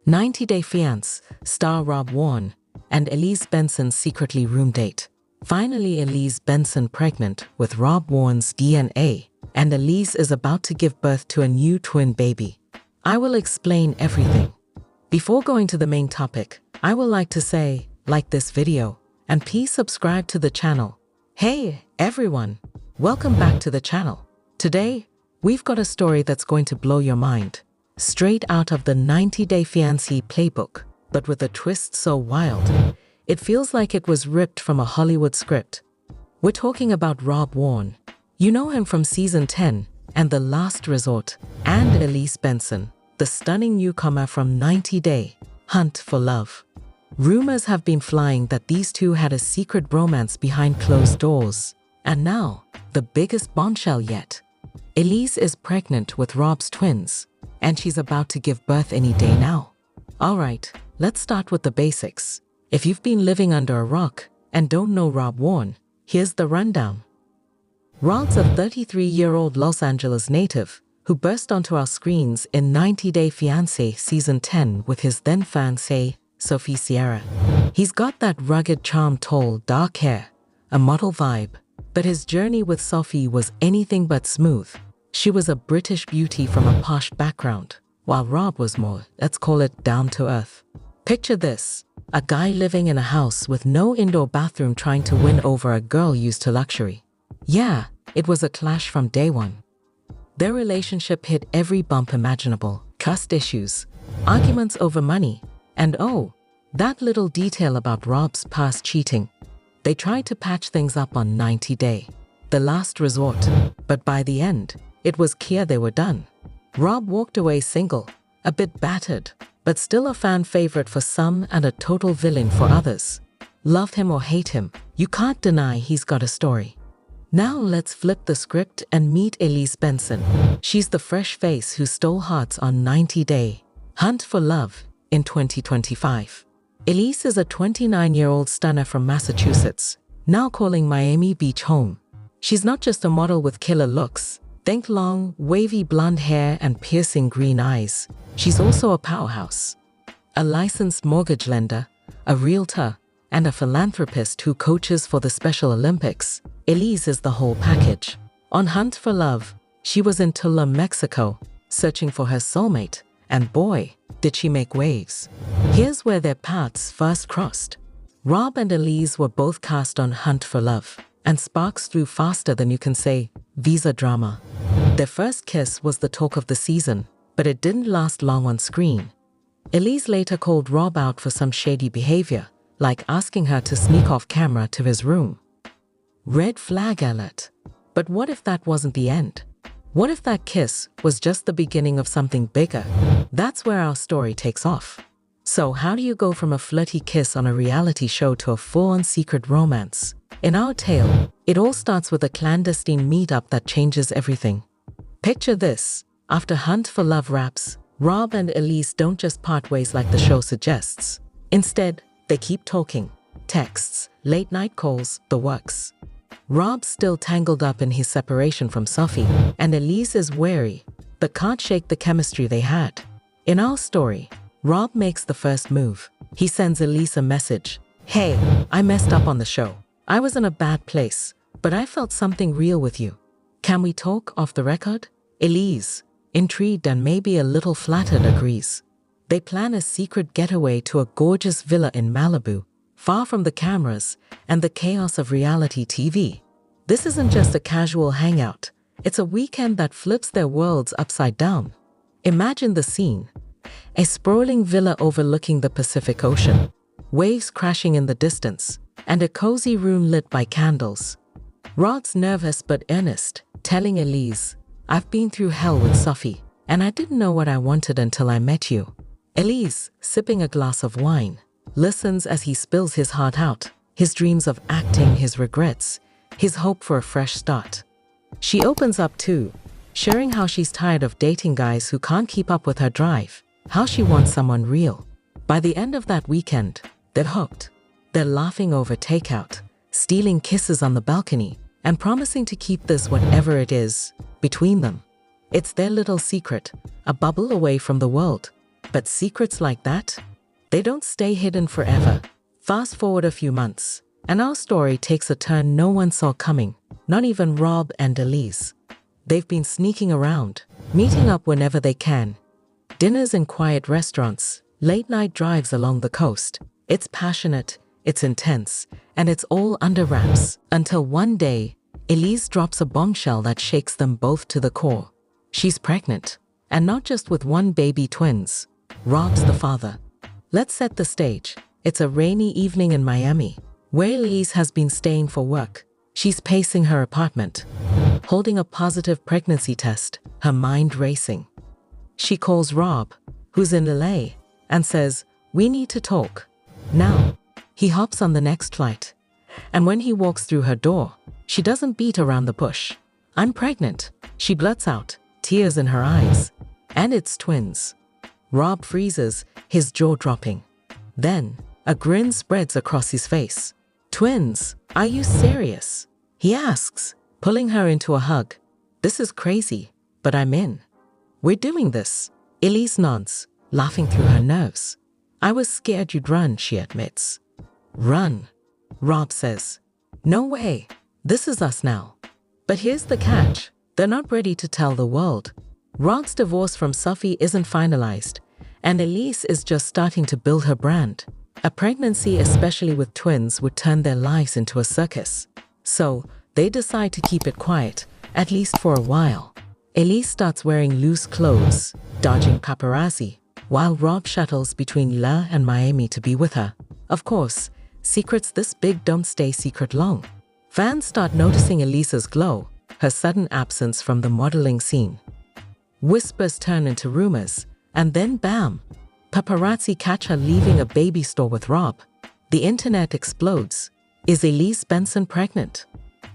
90-Day Fiance, star Rob Warne, and Elise Benson secretly room date. Finally, Elise Benson pregnant with Rob Warne's DNA, and Elise is about to give birth to a new twin baby. I will explain everything. Before going to the main topic, I would like to say, like this video, and please subscribe to the channel. Hey, everyone! Welcome back to the channel. Today, we've got a story that's going to blow your mind. Straight out of the 90-Day Fiancé playbook, but with a twist so wild, it feels like it was ripped from a Hollywood script. We're talking about Rob Warne. You know him from season 10 and The Last Resort, and Elise Benson, the stunning newcomer from 90-Day Hunt for Love. Rumors have been flying that these two had a secret romance behind closed doors. And now, the biggest bombshell yet. Elise is pregnant with Rob's twins, and she's about to give birth any day now. Alright, let's start with the basics. If you've been living under a rock and don't know Rob Warne, here's the rundown. Rob's a 33-year-old Los Angeles native who burst onto our screens in 90-Day Fiancé season 10 with his then fiancée, Sophie Sierra. He's got that rugged charm, tall, dark hair, a model vibe, but his journey with Sophie was anything but smooth. She was a British beauty from a posh background, while Rob was more, let's call it, down to earth. Picture this, a guy living in a house with no indoor bathroom trying to win over a girl used to luxury. Yeah, it was a clash from day one. Their relationship hit every bump imaginable, trust issues, arguments over money, and oh, that little detail about Rob's past cheating. They tried to patch things up on 90-Day, The Last Resort, but by the end, it was clear they were done. Rob walked away single, a bit battered, but still a fan favorite for some and a total villain for others. Love him or hate him, you can't deny he's got a story. Now let's flip the script and meet Elise Benson. She's the fresh face who stole hearts on 90-Day Hunt for Love in 2025. Elise is a 29-year-old stunner from Massachusetts, now calling Miami Beach home. She's not just a model with killer looks. Think long, wavy blonde hair and piercing green eyes. She's also a powerhouse. A licensed mortgage lender, a realtor, and a philanthropist who coaches for the Special Olympics. Elise is the whole package. On Hunt for Love, she was in Tulum, Mexico, searching for her soulmate, and boy, did she make waves. Here's where their paths first crossed. Rob and Elise were both cast on Hunt for Love, and sparks flew faster than you can say visa drama. Their first kiss was the talk of the season, but it didn't last long on screen. Elise later called Rob out for some shady behavior, like asking her to sneak off camera to his room. Red flag alert. But what if that wasn't the end? What if that kiss was just the beginning of something bigger? That's where our story takes off. So how do you go from a flirty kiss on a reality show to a full-on secret romance? In our tale, it all starts with a clandestine meetup that changes everything. Picture this. After Hunt for Love wraps, Rob and Elise don't just part ways like the show suggests. Instead, they keep talking. Texts, late-night calls, the works. Rob's still tangled up in his separation from Sophie, and Elise is wary, but can't shake the chemistry they had. In our story, Rob makes the first move. He sends Elise a message. Hey, I messed up on the show. I was in a bad place, but I felt something real with you. Can we talk off the record? Elise, intrigued and maybe a little flattered, agrees. They plan a secret getaway to a gorgeous villa in Malibu, far from the cameras and the chaos of reality TV. This isn't just a casual hangout. It's a weekend that flips their worlds upside down. Imagine the scene. A sprawling villa overlooking the Pacific Ocean, waves crashing in the distance, and a cozy room lit by candles. Rob's nervous but earnest, telling Elise, I've been through hell with Sophie, and I didn't know what I wanted until I met you. Elise, sipping a glass of wine, listens as he spills his heart out, his dreams of acting, his regrets, his hope for a fresh start. She opens up too, sharing how she's tired of dating guys who can't keep up with her drive, how she wants someone real. By the end of that weekend, they're hooked. They're laughing over takeout, stealing kisses on the balcony, and promising to keep this whatever it is between them. It's their little secret, a bubble away from the world. But secrets like that, they don't stay hidden forever. Fast forward a few months, and our story takes a turn no one saw coming, not even Rob and Elise. They've been sneaking around, meeting up whenever they can. Dinners in quiet restaurants, late-night drives along the coast. It's passionate, it's intense, and it's all under wraps. Until one day, Elise drops a bombshell that shakes them both to the core. She's pregnant, and not just with one baby twins. Rob's the father. Let's set the stage. It's a rainy evening in Miami, where Elise has been staying for work. She's pacing her apartment, holding a positive pregnancy test, her mind racing. She calls Rob, who's in LA, and says, "We need to talk. Now." He hops on the next flight. And when he walks through her door, she doesn't beat around the bush. "I'm pregnant," she blurts out, tears in her eyes. And it's twins. Rob freezes, his jaw dropping. Then, a grin spreads across his face. "Twins, are you serious?" he asks, pulling her into a hug. "This is crazy, but I'm in. We're doing this." Elise nods, laughing through her nerves. "I was scared you'd run," she admits. "Run," Rob says. "No way. This is us now." But here's the catch. They're not ready to tell the world. Rob's divorce from Sophie isn't finalized, and Elise is just starting to build her brand. A pregnancy, especially with twins, would turn their lives into a circus. So, they decide to keep it quiet, at least for a while. Elise starts wearing loose clothes, dodging paparazzi, while Rob shuttles between La and Miami to be with her. Of course, secrets this big don't stay secret long. Fans start noticing Elise's glow, her sudden absence from the modeling scene. Whispers turn into rumors, and then bam! Paparazzi catch her leaving a baby store with Rob. The internet explodes. Is Elise Benson pregnant?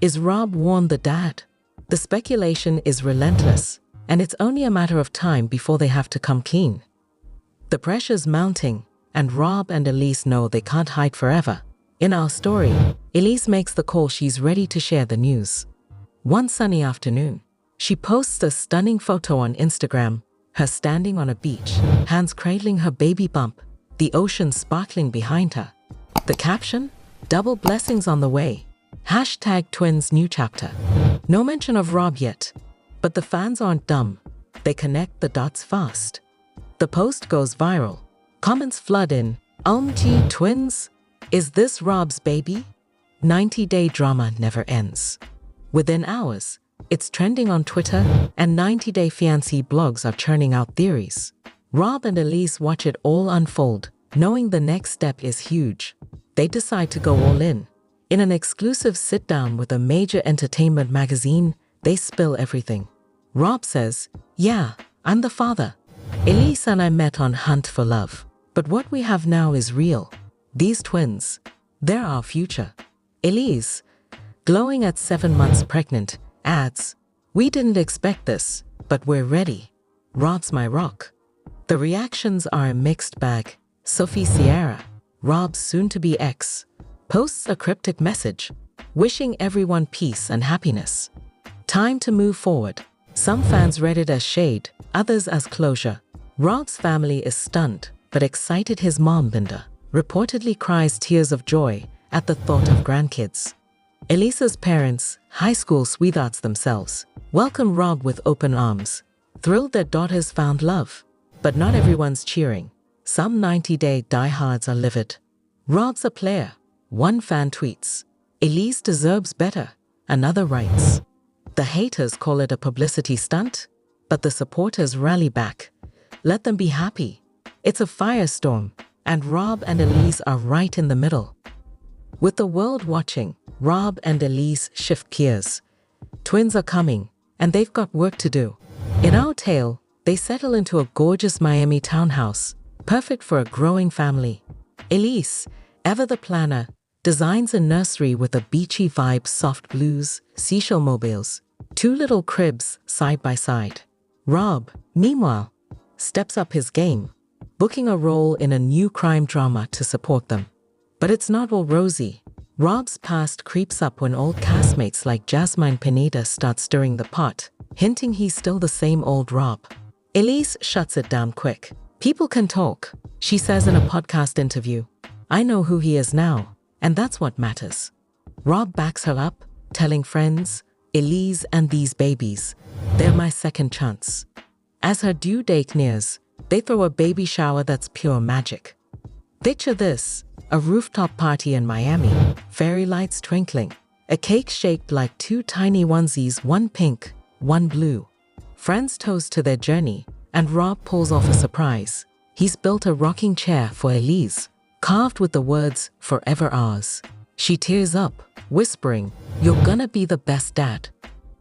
Is Rob Warne the dad? The speculation is relentless, and it's only a matter of time before they have to come clean. The pressure's mounting, and Rob and Elise know they can't hide forever. In our story, Elise makes the call. She's ready to share the news. One sunny afternoon, she posts a stunning photo on Instagram, her standing on a beach, hands cradling her baby bump, the ocean sparkling behind her. The caption? "Double blessings on the way. #twins new chapter." No mention of Rob yet, but the fans aren't dumb. They connect the dots fast. The post goes viral. Comments flood in. "OMG twins? Is this Rob's baby?" 90-day drama never ends. Within hours, it's trending on Twitter, and 90-day fiancé blogs are churning out theories. Rob and Elise watch it all unfold, knowing the next step is huge. They decide to go all in. In an exclusive sit-down with a major entertainment magazine, they spill everything. Rob says, "Yeah, I'm the father. Elise and I met on Hunt for Love. But what we have now is real. These twins, they're our future." Elise, glowing at 7 months pregnant, adds, "We didn't expect this, but we're ready. Rob's my rock." The reactions are a mixed bag. Sophie Sierra, Rob's soon-to-be ex, posts a cryptic message, wishing everyone peace and happiness. Time to move forward. Some fans read it as shade, others as closure. Rob's family is stunned, but excited. His mom, Linda, reportedly cries tears of joy at the thought of grandkids. Elise's parents, high school sweethearts themselves, welcome Rob with open arms, thrilled their daughters found love. But not everyone's cheering. Some 90-day diehards are livid. "Rob's a player," one fan tweets. "Elise deserves better," another writes. The haters call it a publicity stunt, but the supporters rally back. Let them be happy. It's a firestorm, and Rob and Elise are right in the middle. With the world watching, Rob and Elise shift gears. Twins are coming, and they've got work to do. In our tale, they settle into a gorgeous Miami townhouse, perfect for a growing family. Elise, ever the planner, designs a nursery with a beachy vibe, soft blues, seashell mobiles, 2 little cribs side by side. Rob, meanwhile, steps up his game, booking a role in a new crime drama to support them. But it's not all rosy. Rob's past creeps up when old castmates like Jasmine Pineda start stirring the pot, hinting he's still the same old Rob. Elise shuts it down quick. People can talk, she says in a podcast interview. I know who he is now, and that's what matters. Rob backs her up, telling friends, Elise and these babies, they're my second chance. As her due date nears, they throw a baby shower that's pure magic. Picture this, a rooftop party in Miami, fairy lights twinkling, a cake shaped like two tiny onesies, one pink, one blue. Friends toast to their journey, and Rob pulls off a surprise. He's built a rocking chair for Elise, carved with the words, "Forever ours." She tears up, whispering, "You're gonna be the best dad."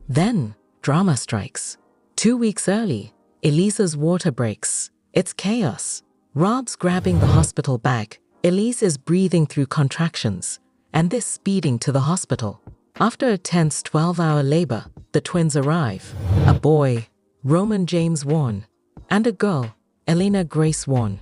Then, drama strikes. 2 weeks early, Elise's water breaks. It's chaos. Rob's grabbing the hospital bag. Elise is breathing through contractions, and they're speeding to the hospital. After a tense 12-hour labor, the twins arrive. A boy, Roman James Warne, and a girl, Elena Grace Warne.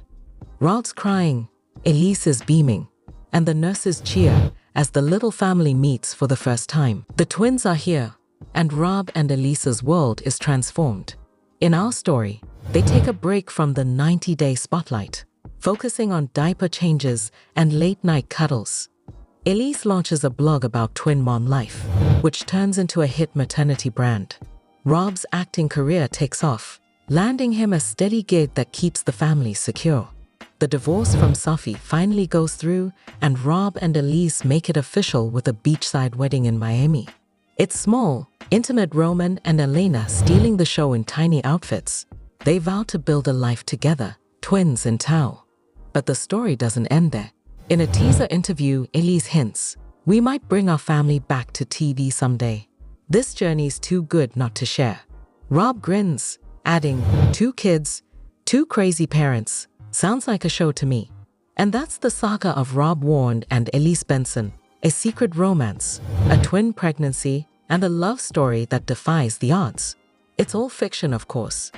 Rob's crying, Elise is beaming, and the nurses cheer as the little family meets for the first time. The twins are here, and Rob and Elise's world is transformed. In our story, they take a break from the 90-day spotlight, focusing on diaper changes and late-night cuddles. Elise launches a blog about twin mom life, which turns into a hit maternity brand. Rob's acting career takes off, landing him a steady gig that keeps the family secure. The divorce from Sophie finally goes through, and Rob and Elise make it official with a beachside wedding in Miami. It's small, intimate. Roman and Elena stealing the show in tiny outfits. They vow to build a life together, twins in tow. But the story doesn't end there. In a teaser interview, Elise hints, "We might bring our family back to TV someday. This journey's too good not to share." Rob grins, adding, "2 kids, 2 crazy parents. Sounds like a show to me." And that's the saga of Rob Warne and Elise Benson, a secret romance, a twin pregnancy, and a love story that defies the odds. It's all fiction, of course,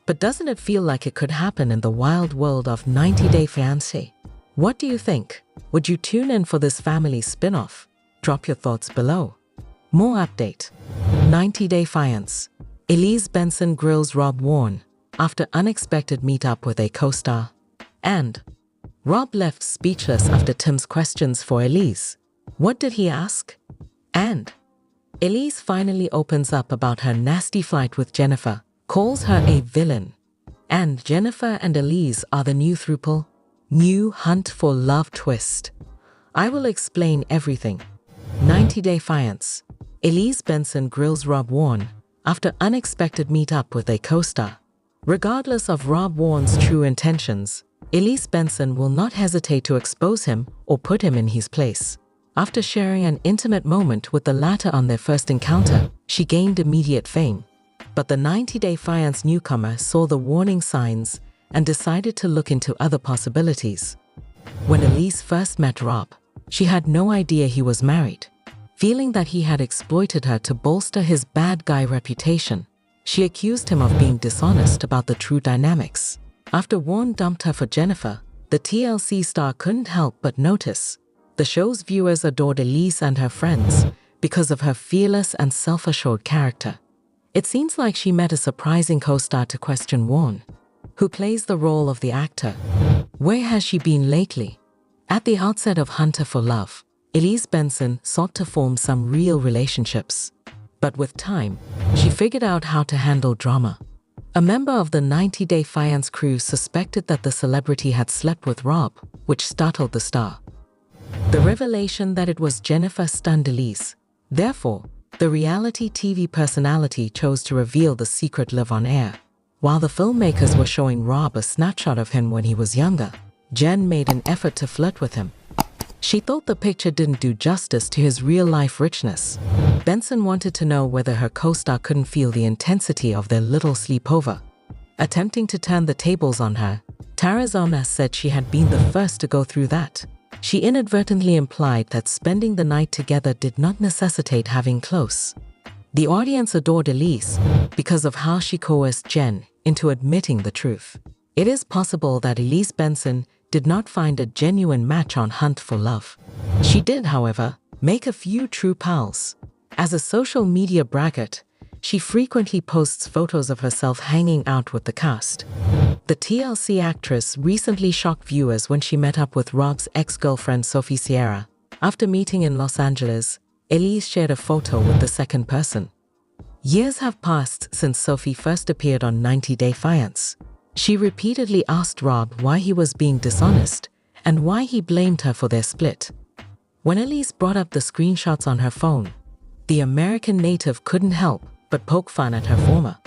but doesn't it feel like it could happen in the wild world of 90 Day Fiancé? What do you think? Would you tune in for this family spin-off? Drop your thoughts below. More update. 90 Day Fiancé. Elise Benson grills Rob Warne after unexpected meetup with a co-star. And Rob left speechless after Tim's questions for Elise. What did he ask? And Elise finally opens up about her nasty flight with Jennifer, calls her a villain. And Jennifer and Elise are the new throuple. New hunt for love twist. I will explain everything. 90 Day Fiancé. Elise Benson grills Rob Warne after unexpected meetup with a co-star. Regardless of Rob Warne's true intentions, Elise Benson will not hesitate to expose him or put him in his place. After sharing an intimate moment with the latter on their first encounter, she gained immediate fame. But the 90 Day Fiancé newcomer saw the warning signs and decided to look into other possibilities. When Elise first met Rob, she had no idea he was married. Feeling that he had exploited her to bolster his bad guy reputation, she accused him of being dishonest about the true dynamics. After Warne dumped her for Jennifer, the TLC star couldn't help but notice. The show's viewers adored Elise and her friends because of her fearless and self-assured character. It seems like she met a surprising co-star to question Warne, who plays the role of the actor. Where has she been lately? At the outset of Hunter for Love, Elise Benson sought to form some real relationships. But with time, she figured out how to handle drama. A member of the 90 Day Fiancé crew suspected that the celebrity had slept with Rob, which startled the star. The revelation that it was Jennifer stunned Elise. Therefore, the reality TV personality chose to reveal the secret live on air. While the filmmakers were showing Rob a snapshot of him when he was younger, Jen made an effort to flirt with him. She thought the picture didn't do justice to his real-life richness. Benson wanted to know whether her co-star couldn't feel the intensity of their little sleepover. Attempting to turn the tables on her, Tara Zona said she had been the first to go through that. She inadvertently implied that spending the night together did not necessitate having close. The audience adored Elise because of how she coerced Jen into admitting the truth. It is possible that Elise Benson did not find a genuine match on Hunt for Love. She did, however, make a few true pals. As a social media braggart, She frequently posts photos of herself hanging out with the cast. The TLC actress recently shocked viewers when she met up with Rob's ex-girlfriend Sophie Sierra. After meeting in Los Angeles, Elise shared a photo with the second person. Years have passed since Sophie first appeared on 90 Day Fiancé. She repeatedly asked Rob why he was being dishonest and why he blamed her for their split. When Elise brought up the screenshots on her phone, the American native couldn't help but poke fun at her former.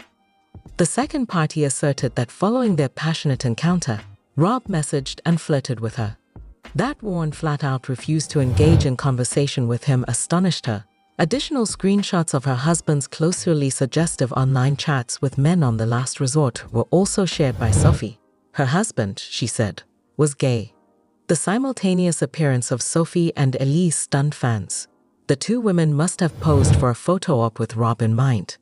The second party asserted that following their passionate encounter, Rob messaged and flirted with her. That Warne flat out refused to engage in conversation with him astonished her. Additional screenshots of her husband's closely suggestive online chats with men on the last resort were also shared by Sophie. Her husband, she said, was gay. The simultaneous appearance of Sophie and Elise stunned fans. The two women must have posed for a photo op with Rob in mind.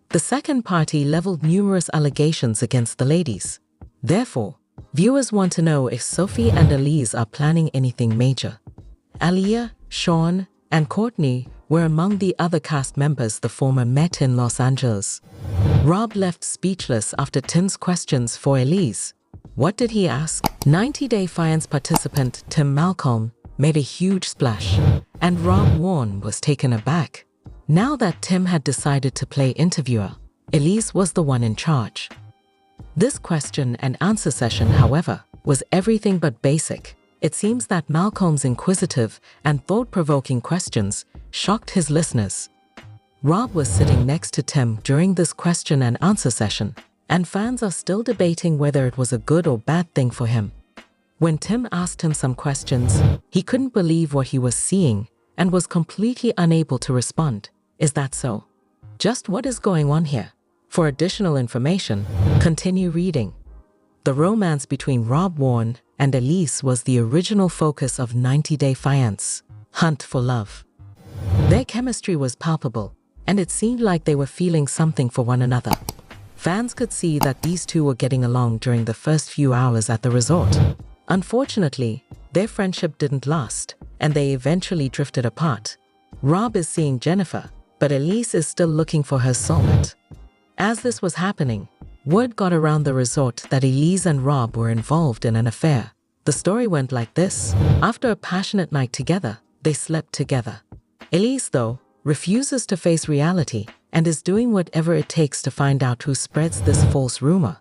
The second party leveled numerous allegations against the ladies. Therefore, viewers want to know if Sophie and Elise are planning anything major. Aaliyah, Sean, and Courtney were among the other cast members the former met in Los Angeles. Rob left speechless after Tim's questions for Elise. What did he ask? 90 Day Fiancé participant Tim Malcolm made a huge splash, and Rob Warne was taken aback. Now that Tim had decided to play interviewer, Elise was the one in charge. This question and answer session, however, was everything but basic. It seems that Malcolm's inquisitive and thought-provoking questions shocked his listeners. Rob was sitting next to Tim during this question and answer session, and fans are still debating whether it was a good or bad thing for him. When Tim asked him some questions, he couldn't believe what he was seeing and was completely unable to respond. Is that so? Just what is going on here? For additional information, continue reading. The romance between Rob Warne and Elise was the original focus of 90 Day Fiancé, Hunt for Love. Their chemistry was palpable, and it seemed like they were feeling something for one another. Fans could see that these two were getting along during the first few hours at the resort. Unfortunately, their friendship didn't last, and they eventually drifted apart. Rob is seeing Jennifer, but Elise is still looking for her soulmate. As this was happening, word got around the resort that Elise and Rob were involved in an affair. The story went like this. After a passionate night together, they slept together. Elise, though, refuses to face reality and is doing whatever it takes to find out who spreads this false rumor.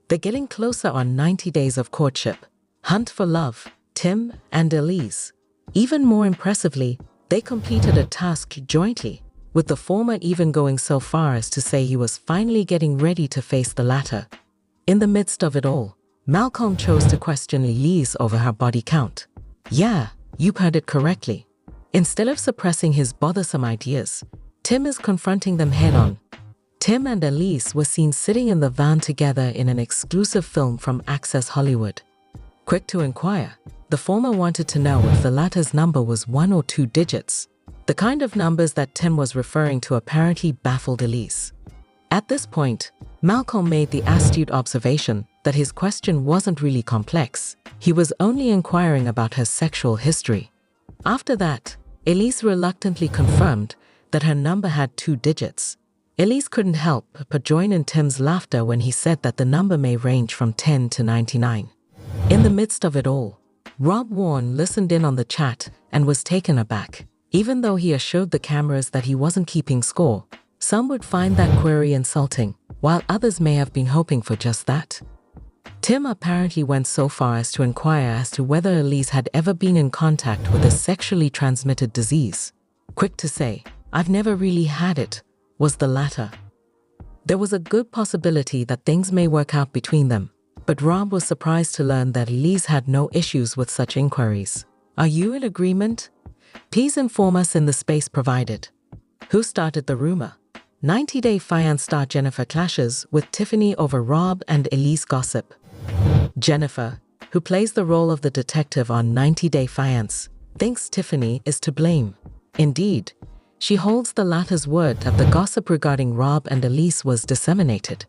They're getting closer on 90 days of courtship. Hunt for Love, Tim and Elise. Even more impressively, they completed a task jointly, with the former even going so far as to say he was finally getting ready to face the latter. In the midst of it all, Malcolm chose to question Elise over her body count. Yeah, you heard it correctly. Instead of suppressing his bothersome ideas, Tim is confronting them head-on. Tim and Elise were seen sitting in the van together in an exclusive film from Access Hollywood. Quick to inquire, the former wanted to know if the latter's number was 1 or 2 digits. The kind of numbers that Tim was referring to apparently baffled Elise. At this point, Malcolm made the astute observation that his question wasn't really complex. He was only inquiring about her sexual history. After that, Elise reluctantly confirmed that her number had 2 digits. Elise couldn't help but join in Tim's laughter when he said that the number may range from 10 to 99. In the midst of it all, Rob Warne listened in on the chat and was taken aback. Even though he assured the cameras that he wasn't keeping score, some would find that query insulting, while others may have been hoping for just that. Tim apparently went so far as to inquire as to whether Elise had ever been in contact with a sexually transmitted disease. Quick to say, "I've never really had it," was the latter. There was a good possibility that things may work out between them, but Rob was surprised to learn that Elise had no issues with such inquiries. Are you in agreement? Please inform us in the space provided. Who started the rumor? 90 Day Fiancé star Jennifer clashes with Tiffany over Rob and Elise gossip. Jennifer, who plays the role of the detective on 90 Day Fiancé, thinks Tiffany is to blame. Indeed, she holds the latter's word that the gossip regarding Rob and Elise was disseminated.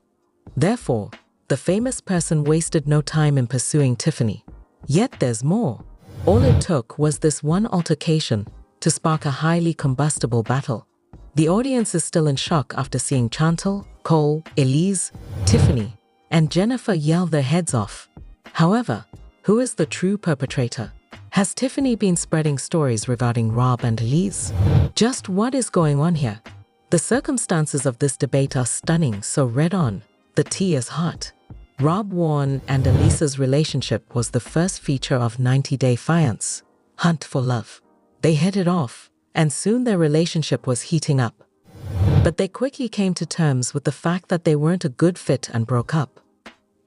Therefore, the famous person wasted no time in pursuing Tiffany. Yet there's more. All it took was this one altercation to spark a highly combustible battle. The audience is still in shock after seeing Chantal, Cole, Elise, Tiffany, and Jennifer yell their heads off. However, who is the true perpetrator? Has Tiffany been spreading stories regarding Rob and Elise? Just what is going on here? The circumstances of this debate are stunning, so read on. The tea is hot. Rob Warne and Elise's relationship was the first feature of 90 Day Fiance, Hunt for Love. They hit it off, and soon their relationship was heating up. But they quickly came to terms with the fact that they weren't a good fit and broke up.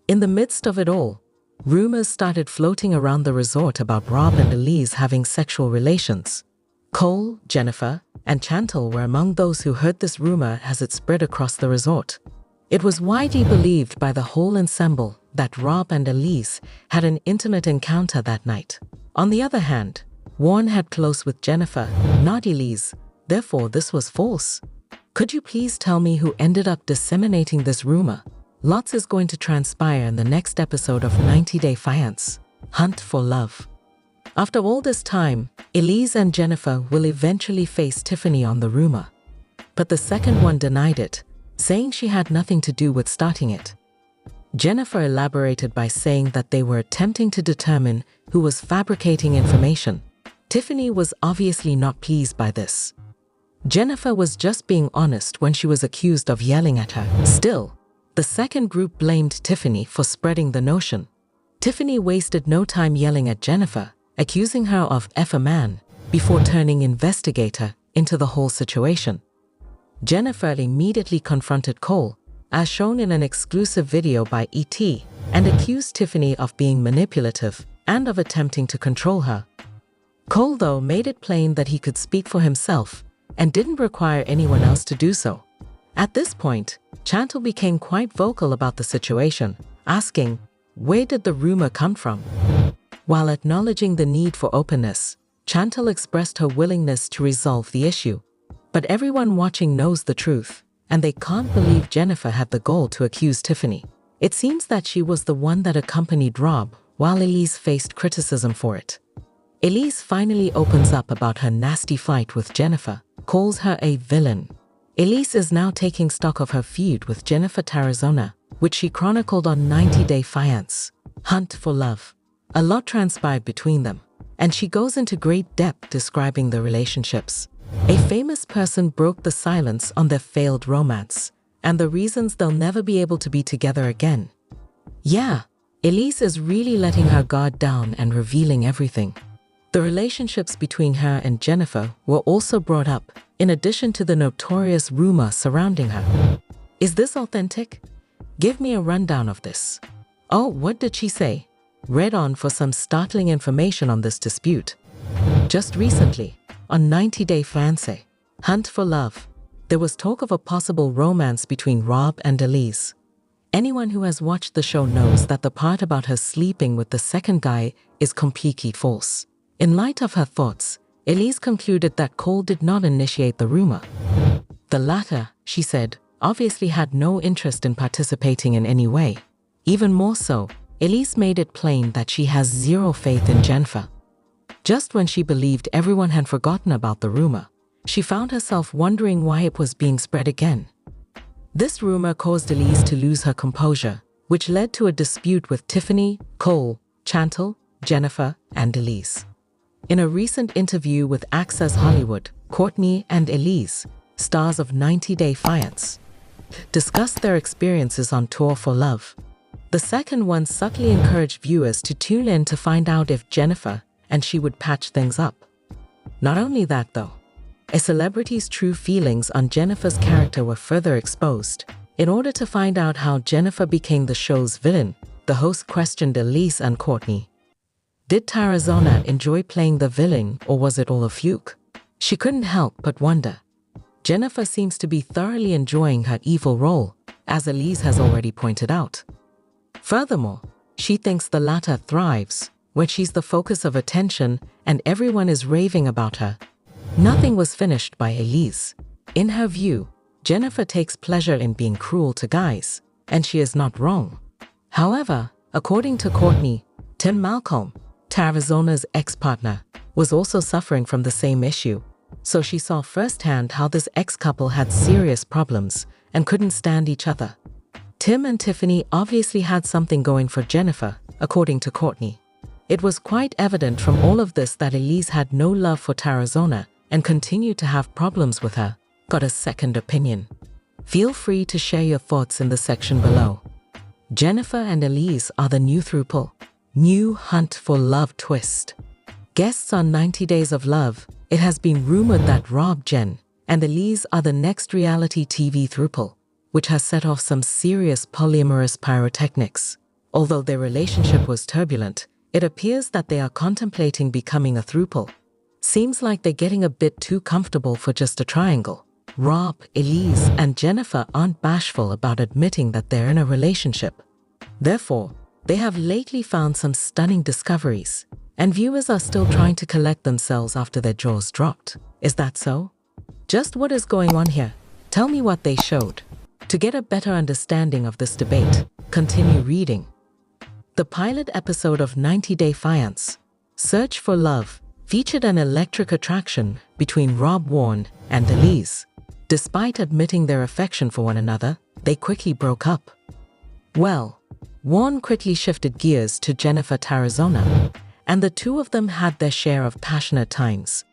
In the midst of it all, rumors started floating around the resort about Rob and Elise having sexual relations. Cole, Jennifer, and Chantal were among those who heard this rumor as it spread across the resort. It was widely believed by the whole ensemble that Rob and Elise had an intimate encounter that night. On the other hand, Warne had close with Jennifer, not Elise, therefore this was false. Could you please tell me who ended up disseminating this rumor? Lots is going to transpire in the next episode of 90 Day Fiance, Hunt for Love. After all this time, Elise and Jennifer will eventually face Tiffany on the rumor. But the second one denied it, saying she had nothing to do with starting it. Jennifer elaborated by saying that they were attempting to determine who was fabricating information. Tiffany was obviously not pleased by this. Jennifer was just being honest when she was accused of yelling at her. Still, the second group blamed Tiffany for spreading the notion. Tiffany wasted no time yelling at Jennifer, accusing her of "F a man," before turning investigator into the whole situation. Jennifer immediately confronted Cole, as shown in an exclusive video by ET, and accused Tiffany of being manipulative and of attempting to control her. Cole, though, made it plain that he could speak for himself and didn't require anyone else to do so. At this point, Chantal became quite vocal about the situation, asking, "Where did the rumor come from?" While acknowledging the need for openness, Chantal expressed her willingness to resolve the issue. But everyone watching knows the truth, and they can't believe Jennifer had the gall to accuse Tiffany. It seems that she was the one that accompanied Rob, while Elise faced criticism for it. Elise finally opens up about her nasty fight with Jennifer, calls her a villain. Elise is now taking stock of her feud with Jennifer Tarazona, which she chronicled on 90 Day Fiance, Hunt for Love. A lot transpired between them, and she goes into great depth describing the relationships. A famous person broke the silence on their failed romance, and the reasons they'll never be able to be together again. Yeah, Elise is really letting her guard down and revealing everything. The relationships between her and Jennifer were also brought up, in addition to the notorious rumor surrounding her. Is this authentic? Give me a rundown of this. Oh, what did she say? Read on for some startling information on this dispute. Just recently, on 90 Day Fiance, Hunt for Love, there was talk of a possible romance between Rob and Elise. Anyone who has watched the show knows that the part about her sleeping with the second guy is completely false. In light of her thoughts, Elise concluded that Cole did not initiate the rumor. The latter, she said, obviously had no interest in participating in any way. Even more so, Elise made it plain that she has zero faith in Jennifer. Just when she believed everyone had forgotten about the rumor, she found herself wondering why it was being spread again. This rumor caused Elise to lose her composure, which led to a dispute with Tiffany, Cole, Chantal, Jennifer, and Elise. In a recent interview with Access Hollywood, Courtney and Elise, stars of 90 Day Fiance, discussed their experiences on tour for love. The second one subtly encouraged viewers to tune in to find out if Jennifer and she would patch things up. Not only that though, a celebrity's true feelings on Jennifer's character were further exposed. In order to find out how Jennifer became the show's villain, the host questioned Elise and Courtney. Did Tarazona enjoy playing the villain, or was it all a fluke? She couldn't help but wonder. Jennifer seems to be thoroughly enjoying her evil role, as Elise has already pointed out. Furthermore, she thinks the latter thrives when she's the focus of attention and everyone is raving about her. Nothing was finished by Elise. In her view, Jennifer takes pleasure in being cruel to guys, and she is not wrong. However, according to Courtney, Tim Malcolm, Tarazona's ex-partner, was also suffering from the same issue. so she saw firsthand how this ex-couple had serious problems and couldn't stand each other. Tim and Tiffany obviously had something going for Jennifer, according to Courtney. It was quite evident from all of this that Elise had no love for Tarazona and continued to have problems with her. Got a second opinion? Feel free to share your thoughts in the section below. Jennifer and Elise are the new throuple. New hunt for love twist. Guests on 90 Days of Love, it has been rumored that Rob, Jen, and Elise are the next reality TV throuple, which has set off some serious polyamorous pyrotechnics. Although their relationship was turbulent, it appears that they are contemplating becoming a throuple. Seems like they're getting a bit too comfortable for just a triangle. Rob, Elise, and Jennifer aren't bashful about admitting that they're in a relationship. Therefore, they have lately found some stunning discoveries, and viewers are still trying to collect themselves after their jaws dropped. Is that so? Just what is going on here? Tell me what they showed. To get a better understanding of this debate, continue reading. The pilot episode of 90 Day Fiance, Search for Love, featured an electric attraction between Rob Warne and Elise. Despite admitting their affection for one another, they quickly broke up. Well, Warne quickly shifted gears to Jennifer Tarazona, and the two of them had their share of passionate times.